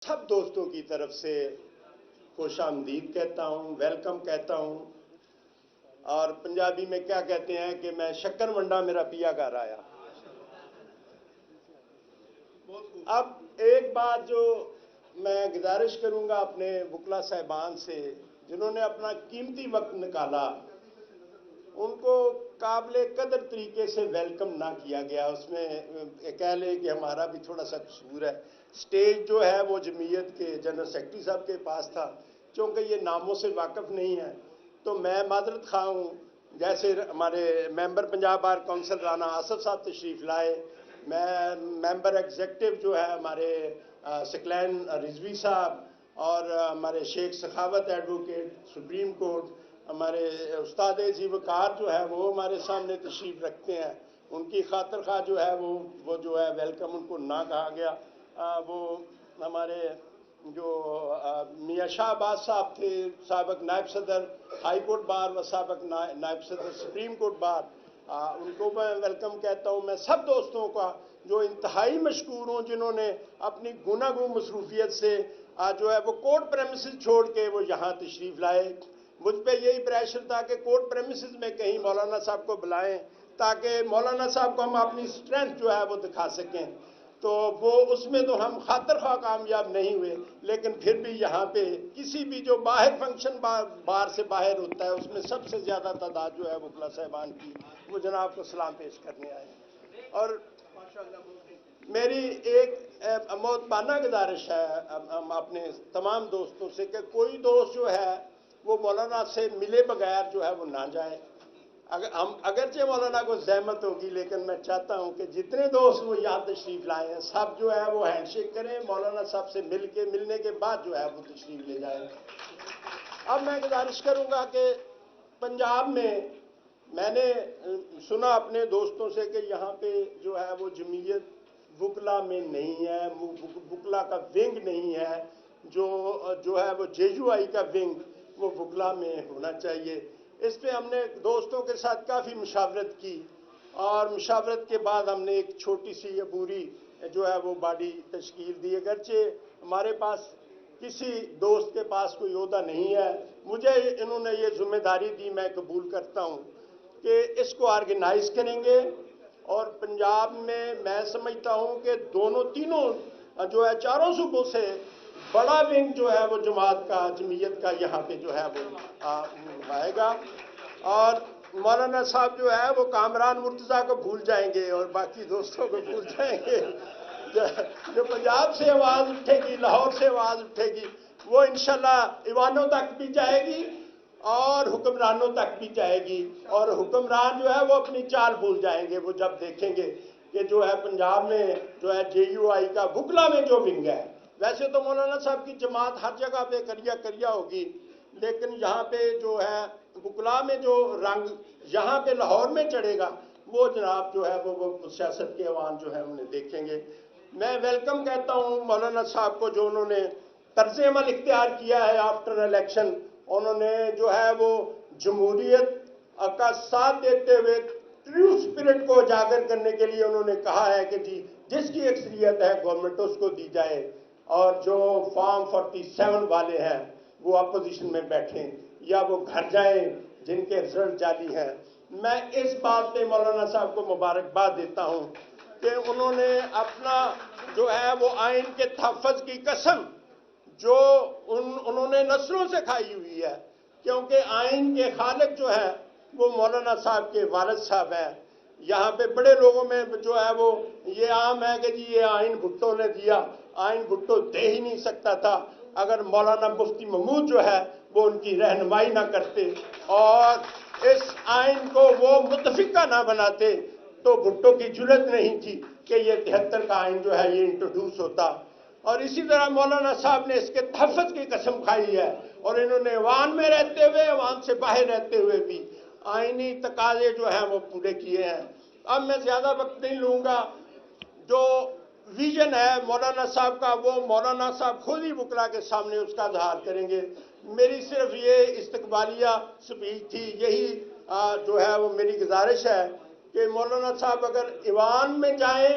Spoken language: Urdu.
سب دوستوں کی طرف سے خوش آمدید کہتا ہوں، ویلکم کہتا ہوں، اور پنجابی میں کیا کہتے ہیں کہ میں شکر منڈا میرا پیا گھر آیا۔ اب ایک بات جو میں گزارش کروں گا اپنے وکلا صاحبان سے جنہوں نے اپنا قیمتی وقت نکالا، ان کو قابل قدر طریقے سے ویلکم نہ کیا گیا۔ اس میں کہہ لے کہ ہمارا بھی تھوڑا سا قصور ہے۔ سٹیج جو ہے وہ جمعیت کے جنرل سیکرٹری صاحب کے پاس تھا، چونکہ یہ ناموں سے واقف نہیں ہے تو میں معذرت خواہ ہوں۔ جیسے ہمارے ممبر پنجاب بار کونسل رانا آصف صاحب تشریف لائے، میں ممبر ایگزیکٹو جو ہے ہمارے سکلین رضوی صاحب، اور ہمارے شیخ سخاوت ایڈوکیٹ سپریم کورٹ، ہمارے استاد عزیز وقار جو ہے وہ ہمارے سامنے تشریف رکھتے ہیں۔ ان کی خاطر خواہ جو ہے وہ جو ہے ویلکم ان کو نہ کہا گیا۔ وہ ہمارے جو میاں شاہ عباس صاحب تھے، سابق نائب صدر ہائی کورٹ بار و سابق نائب صدر سپریم کورٹ بار، ان کو میں ویلکم کہتا ہوں۔ میں سب دوستوں کا جو انتہائی مشکور ہوں جنہوں نے اپنی گوناگوں مصروفیت سے جو ہے وہ کورٹ پریمیسز چھوڑ کے وہ یہاں تشریف لائے۔ مجھ پہ یہی پریشر تھا کہ کورٹ پریمیسز میں کہیں مولانا صاحب کو بلائیں تاکہ مولانا صاحب کو ہم اپنی اسٹرینتھ جو ہے وہ دکھا سکیں، تو وہ اس میں تو ہم خاطر خواہ کامیاب نہیں ہوئے، لیکن پھر بھی یہاں پہ کسی بھی جو باہر فنکشن بار سے باہر ہوتا ہے اس میں سب سے زیادہ تعداد جو ہے وکلا صاحبان کی وہ جناب کو سلام پیش کرنے آئے۔ اور میری ایک معتبانہ گزارش ہے اپنے تمام دوستوں سے کہ کوئی دوست جو ہے وہ مولانا سے ملے بغیر جو ہے وہ نہ جائے۔ اگرچہ مولانا کو زحمت ہوگی، لیکن میں چاہتا ہوں کہ جتنے دوست وہ یہاں تشریف لائے ہیں سب جو ہے وہ ہینڈ شیک کریں، مولانا صاحب سے ملنے کے بعد جو ہے وہ تشریف لے جائیں۔ اب میں گزارش کروں گا کہ پنجاب میں نے سنا اپنے دوستوں سے کہ یہاں پہ جو ہے وہ جمعیت وکلا میں نہیں ہے، وکلا کا ونگ نہیں ہے، جو ہے وہ جے یو آئی کا ونگ وہ وکلا میں ہونا چاہیے۔ اس پہ ہم نے دوستوں کے ساتھ کافی مشاورت کی، اور مشاورت کے بعد ہم نے ایک چھوٹی سی عبوری جو ہے وہ باڈی تشکیل دی۔ اگرچہ ہمارے پاس کسی دوست کے پاس کوئی عہدہ نہیں ہے، مجھے انہوں نے یہ ذمہ داری دی، میں قبول کرتا ہوں کہ اس کو آرگنائز کریں گے، اور پنجاب میں سمجھتا ہوں کہ تینوں جو ہے چاروں صوبوں سے بڑا ونگ جو ہے وہ جمعیت کا یہاں پہ جو ہے وہ آئے گا، اور مولانا صاحب جو ہے وہ کامران مرتضیٰ کو بھول جائیں گے اور باقی دوستوں کو بھول جائیں گے۔ جو پنجاب سے آواز اٹھے گی، لاہور سے آواز اٹھے گی، وہ انشاءاللہ ایوانوں تک بھی جائے گی اور حکمرانوں تک بھی جائے گی، اور حکمران جو ہے وہ اپنی چال بھول جائیں گے وہ جب دیکھیں گے کہ جو ہے پنجاب میں جو ہے جے یو آئی کا وکلا میں جو ونگ ہے۔ ویسے تو مولانا صاحب کی جماعت ہر جگہ پہ کریا ہوگی، لیکن یہاں پہ جو ہے وکلا میں جو رنگ یہاں پہ لاہور میں چڑھے گا وہ جناب جو ہے وہ سیاست کے عوام جو ہے انہیں دیکھیں گے۔ میں ویلکم کہتا ہوں مولانا صاحب کو، جو انہوں نے طرز عمل اختیار کیا ہے آفٹر الیکشن۔ انہوں نے جو ہے وہ جمہوریت کا ساتھ دیتے ہوئے ٹرو سپرٹ کو اجاگر کرنے کے لیے انہوں نے کہا ہے کہ جی جس کی اکثریت ہے گورنمنٹ اس کو دی جائے، اور جو فارم 47 والے ہیں وہ اپوزیشن میں بیٹھیں یا وہ گھر جائیں جن کے رزلٹ جعلی ہیں۔ میں اس بات پہ مولانا صاحب کو مبارکباد دیتا ہوں کہ انہوں نے اپنا جو ہے وہ آئین کے تحفظ کی قسم جو انہوں نے نسلوں سے کھائی ہوئی ہے، کیونکہ آئین کے خالق جو ہے وہ مولانا صاحب کے والد صاحب ہیں۔ یہاں پہ بڑے لوگوں میں جو ہے وہ یہ عام ہے کہ جی یہ آئین بھٹو نے دیا، آئین بھٹو دے ہی نہیں سکتا تھا اگر مولانا مفتی محمود جو ہے وہ ان کی رہنمائی نہ کرتے اور اس آئین کو وہ متفقہ نہ بناتے تو بھٹو کی جرت نہیں تھی کہ یہ 73 کا آئین جو ہے یہ انٹروڈیوس ہوتا۔ اور اسی طرح مولانا صاحب نے اس کے تحفظ کی قسم کھائی ہے، اور انہوں نے ایوان میں رہتے ہوئے ایوان سے باہر رہتے ہوئے بھی آئینی تقاضے جو ہیں وہ پورے کیے ہیں۔ اب میں زیادہ وقت نہیں لوں گا، جو ویژن ہے مولانا صاحب کا وہ مولانا صاحب خود ہی وکلا کے سامنے اس کا اظہار کریں گے۔ میری صرف یہ استقبالیہ سپیچ تھی، یہی جو ہے وہ میری گزارش ہے کہ مولانا صاحب اگر ایوان میں جائیں